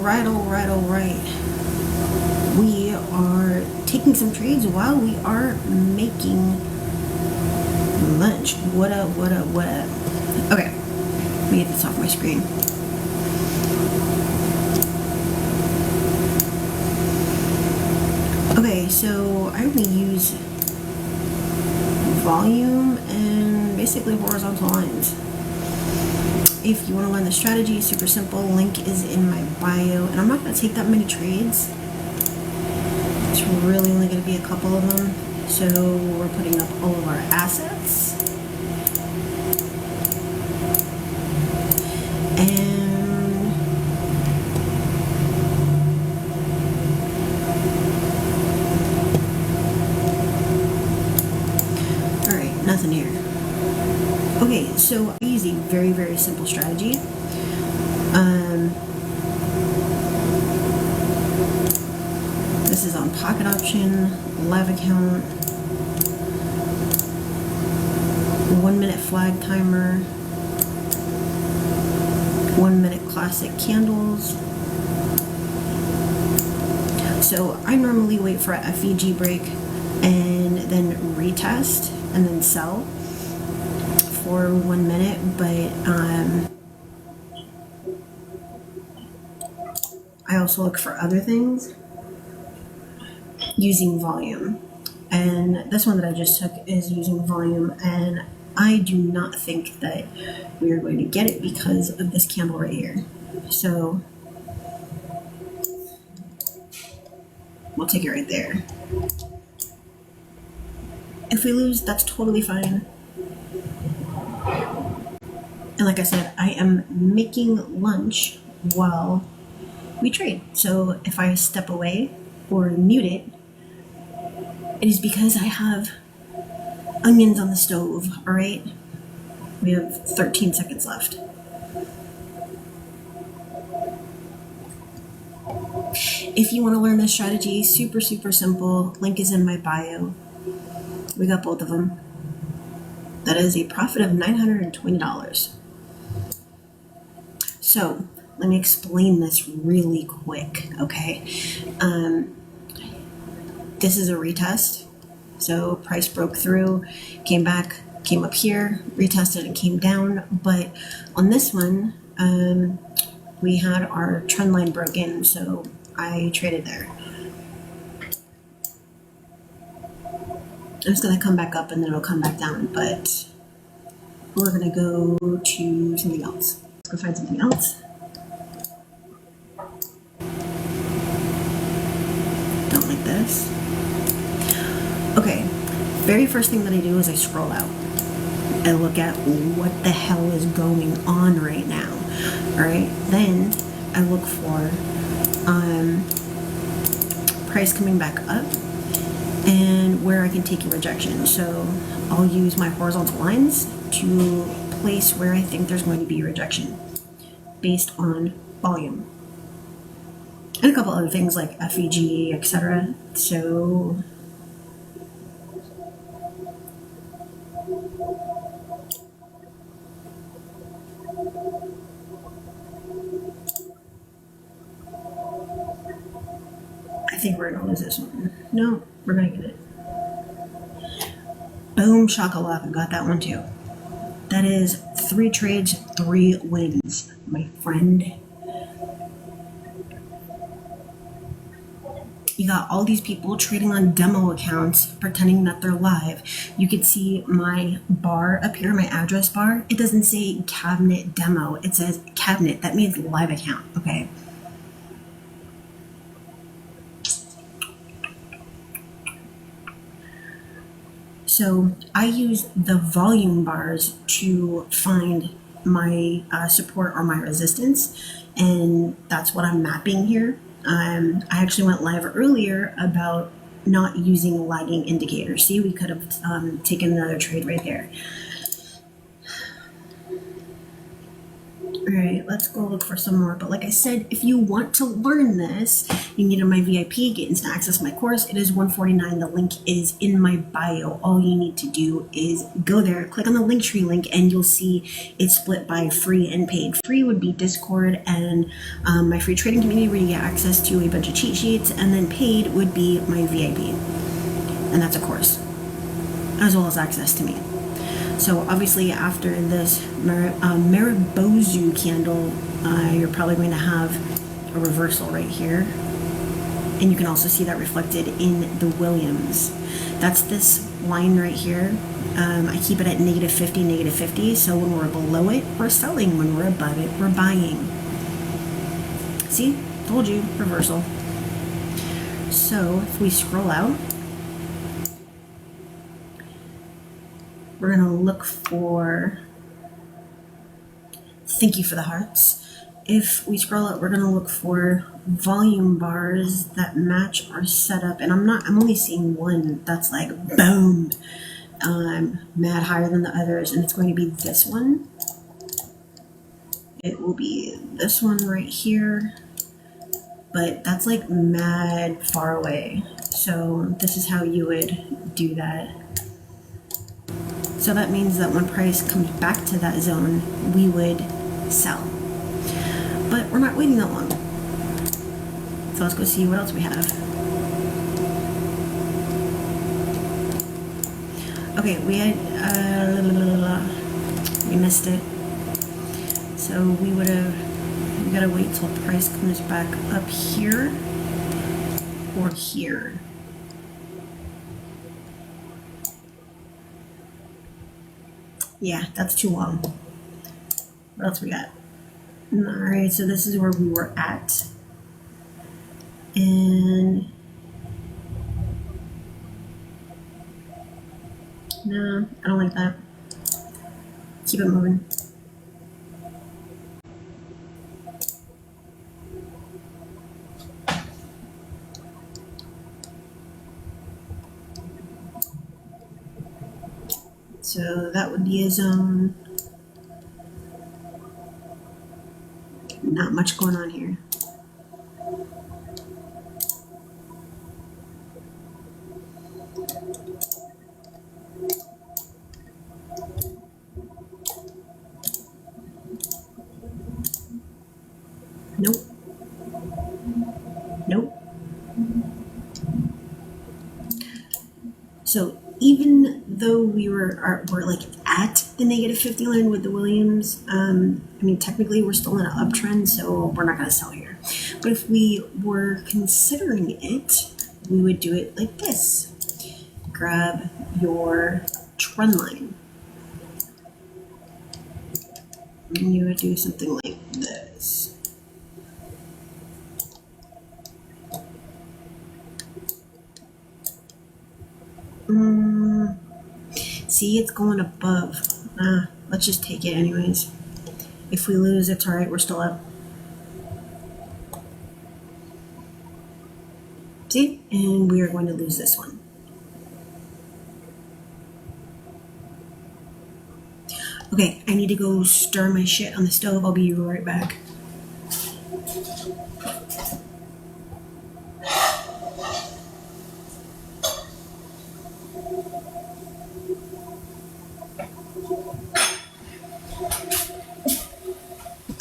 all right. We are taking some trades while we are making lunch. What up? Okay, let me get this off my screen. Okay, so I only use volume and basically horizontal lines. If you want to learn the strategy, super simple. Link is in my bio, and I'm not going to take that many trades. It's really only going to be a couple of them. So we're putting up all of our assets. And all right, nothing here. Okay, so I use a very, very simple strategy. This is on pocket option, live account, 1 minute flag timer, 1 minute classic candles. So I normally wait for a FEG break and then retest and then sell for 1 minute, but I also look for other things using volume, and this one that I just took is using volume, and I do not think that we are going to get it because of this candle right here. So we'll take it right there. If we lose, that's totally fine. And like I said, I am making lunch while we trade. So if I step away or mute it, it is because I have onions on the stove, all right? We have 13 seconds left. If you want to learn this strategy, super simple. Link is in my bio. We got both of them. That is a profit of $920. So let me explain this really quick, okay? This is a retest. So price broke through, came back, came up here, retested and came down. But on this one, we had our trend line broken, so I traded there. It's gonna come back up and then it'll come back down, but we're gonna go to something else. Let's go find something else. Don't like this. Okay, very first thing that I do is I scroll out. I look at what the hell is going on right now. All right, then I look for price coming back up and where I can take a rejection. So I'll use my horizontal lines to place where I think there's going to be a rejection based on volume and a couple other things like FEG, etc. So I think we're gonna lose this one. No, we're gonna get it. Boom, shakalaka, got that one too. That is 3 trades, 3 wins, my friend. You got all these people trading on demo accounts, pretending that they're live. You can see my bar up here, my address bar. It doesn't say cabinet demo. It says cabinet. That means live account, okay? So I use the volume bars to find my support or my resistance, and that's what I'm mapping here. I actually went live earlier about not using a lagging indicator. See, we could have taken another trade right there. All right, let's go look for some more. But like I said, if you want to learn this, you can get on my VIP, get instant access to my course. It is $149. The link is in my bio. All you need to do is go there, click on the Linktree link, and you'll see it's split by free and paid. Free would be Discord and my free trading community where you get access to a bunch of cheat sheets, and then paid would be my VIP. And that's a course, as well as access to me. So obviously after this Maribozu candle, you're probably going to have a reversal right here. And you can also see that reflected in the Williams. That's this line right here. I keep it at -50, -50. So when we're below it, we're selling. When we're above it, we're buying. See? Told you, reversal. So if we scroll out, we're going to look for, thank you for the hearts. If we scroll up, we're going to look for volume bars that match our setup. And I'm only seeing one that's like, boom, mad higher than the others. And it's going to be this one. It will be this one right here. But that's like mad far away. So this is how you would do that. So that means that when price comes back to that zone, we would sell. But we're not waiting that long. So let's go see what else we have. Okay, we had, we missed it. So we gotta wait till price comes back up here or here. Yeah, that's too long. What else we got? Alright, so this is where we were at. And no, I don't like that. Keep it moving. So that would be a zone. Not much going on here. Nope. Nope. So even though we're like at the -50 line with the Williams, I mean, technically we're still in an uptrend, so we're not going to sell here. But if we were considering it, we would do it like this. Grab your trend line. And you would do something like this. See, it's going above. Let's just take it anyways. If we lose, it's alright, we're still up. See? And we are going to lose this one. Okay, I need to go stir my shit on the stove. I'll be right back.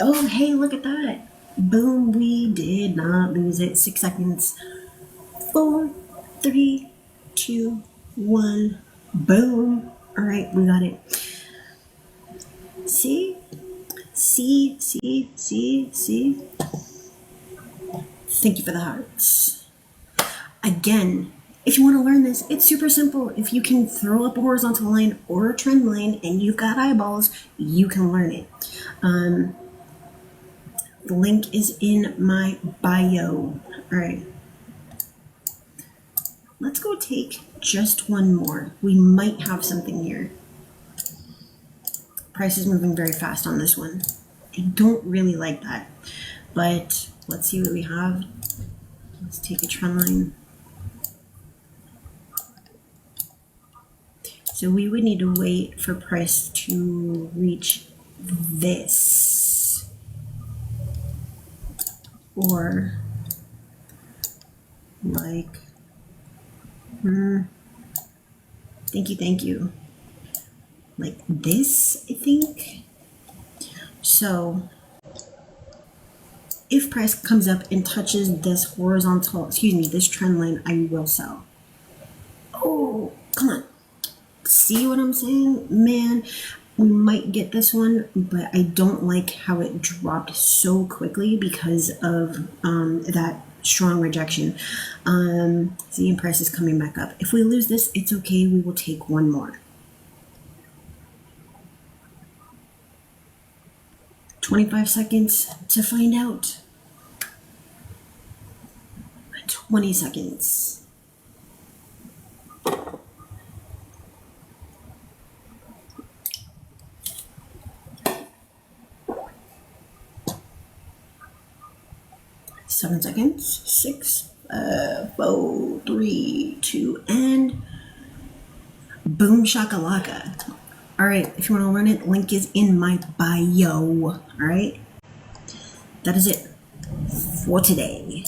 Oh, hey, look at that. Boom, we did not lose it. 6 seconds. 4, 3, 2, 1. Boom. All right, we got it. See? See? Thank you for the hearts. Again, if you want to learn this, it's super simple. If you can throw up a horizontal line or a trend line and you've got eyeballs, you can learn it. The link is in my bio. All right. Let's go take just one more. We might have something here. Price is moving very fast on this one. I don't really like that, but let's see what we have. Let's take a trend line. So we would need to wait for price to reach this. or like, thank you, like this, I think. So if price comes up and touches this horizontal, this trend line, I will sell. Oh, come on. See what I'm saying? Man, we might get this one, but I don't like how it dropped so quickly because of that strong rejection. See, and price is coming back up. If we lose this, it's okay. We will take one more. 25 seconds to find out. 20 seconds. Seven seconds. 6, 4, 3, 2, and boom shakalaka. All right, if you want to learn it, link is in my bio. All right, that is it for today.